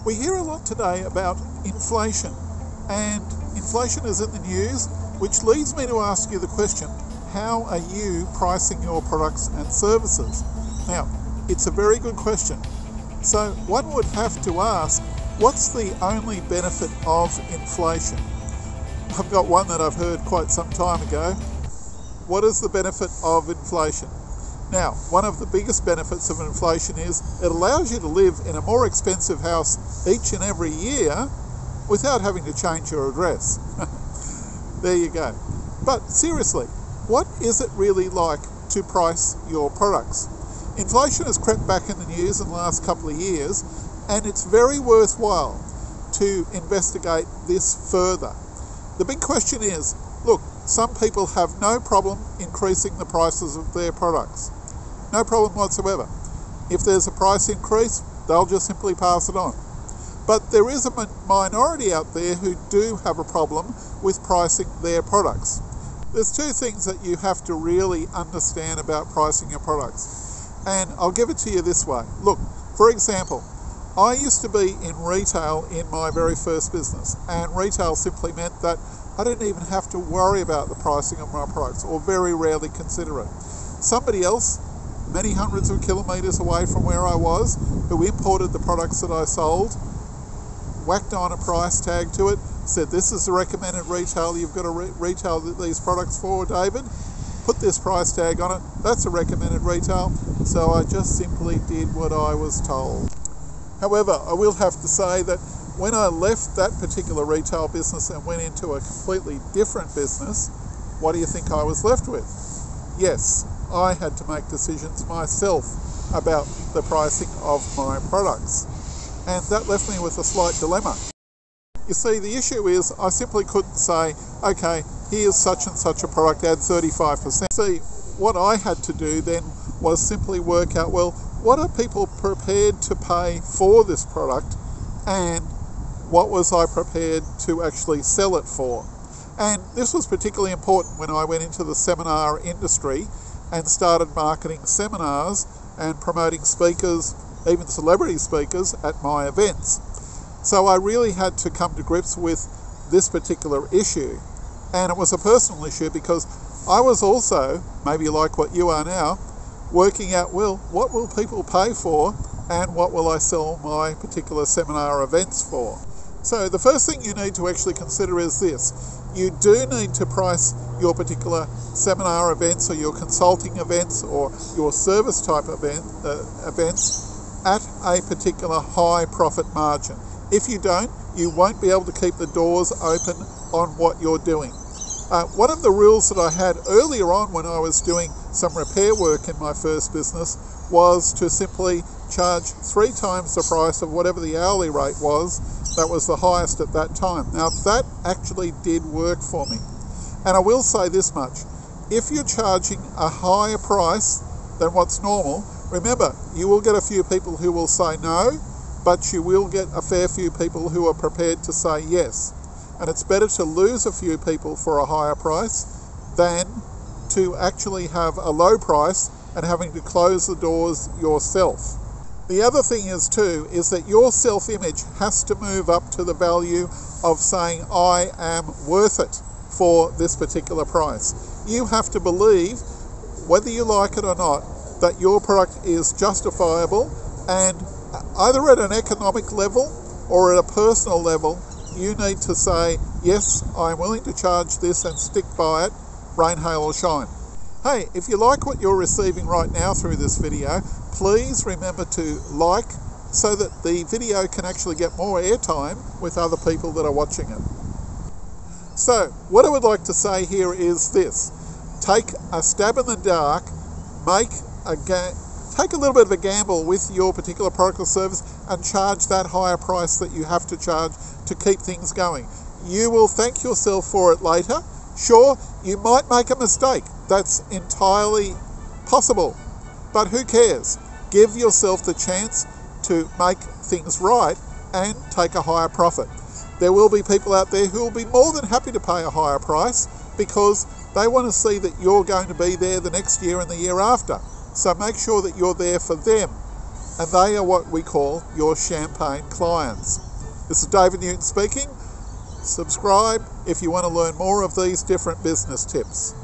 We hear a lot today about inflation, and inflation is in the news, which leads me to ask you the question, how are you pricing your products and services? Now, it's a very good question. So one would have to ask, what's the only benefit of inflation? I've got one that I've heard quite some time ago. What is the benefit of inflation? Now, one of the biggest benefits of inflation is it allows you to live in a more expensive house each and every year without having to change your address. There you go. But seriously, what is it really like to price your products? Inflation has crept back in the news in the last couple of years, and it's very worthwhile to investigate this further. The big question is, look, some people have no problem increasing the prices of their products. No problem whatsoever. If there's a price increase, they'll just simply pass it on. But there is a minority out there who do have a problem with pricing their products. There's two things that you have to really understand about pricing your products. And I'll give it to you this way. Look, for example, I used to be in retail in my very first business, and retail simply meant that I didn't even have to worry about the pricing of my products, or very rarely consider it. Somebody else, many hundreds of kilometres away from where I was, who imported the products that I sold, whacked on a price tag to it, said, this is the recommended retail you've got to retail these products for, David. Put this price tag on it, that's a recommended retail. So I just simply did what I was told. However, I will have to say that when I left that particular retail business and went into a completely different business, what do you think I was left with? Yes, I had to make decisions myself about the pricing of my products. And that left me with a slight dilemma. You see, the issue is I simply couldn't say, okay, here's such and such a product, add 35%. See, what I had to do then was simply work out, well, what are people prepared to pay for this product, and what was I prepared to actually sell it for? And this was particularly important when I went into the seminar industry and started marketing seminars and promoting speakers, even celebrity speakers, at my events. So I really had to come to grips with this particular issue. And it was a personal issue because I was also, maybe like what you are now, working out, well, what will people pay for and what will I sell my particular seminar events for? So the first thing you need to actually consider is this. You do need to price your particular seminar events or your consulting events or your service type events at a particular high profit margin. If you don't, you won't be able to keep the doors open on what you're doing. One of the rules that I had earlier on when I was doing some repair work in my first business was to simply charge 3 times the price of whatever the hourly rate was that was the highest at that time. Now that actually did work for me. And I will say this much, if you're charging a higher price than what's normal, remember, you will get a few people who will say no, but you will get a fair few people who are prepared to say yes. And it's better to lose a few people for a higher price than to actually have a low price and having to close the doors yourself. The other thing is too, is that your self-image has to move up to the value of saying, I am worth it for this particular price. You have to believe, whether you like it or not, that your product is justifiable, and either at an economic level or at a personal level, you need to say, yes, I'm willing to charge this and stick by it, rain, hail or shine. Hey, if you like what you're receiving right now through this video, please remember to like so that the video can actually get more airtime with other people that are watching it. So, what I would like to say here is this. Take a stab in the dark, take a little bit of a gamble with your particular product or service and charge that higher price that you have to charge to keep things going. You will thank yourself for it later. Sure, you might make a mistake. That's entirely possible. But who cares? Give yourself the chance to make things right and take a higher profit. There will be people out there who will be more than happy to pay a higher price because they want to see that you're going to be there the next year and the year after. So make sure that you're there for them and they are what we call your champagne clients. This is David Newton speaking. Subscribe if you want to learn more of these different business tips.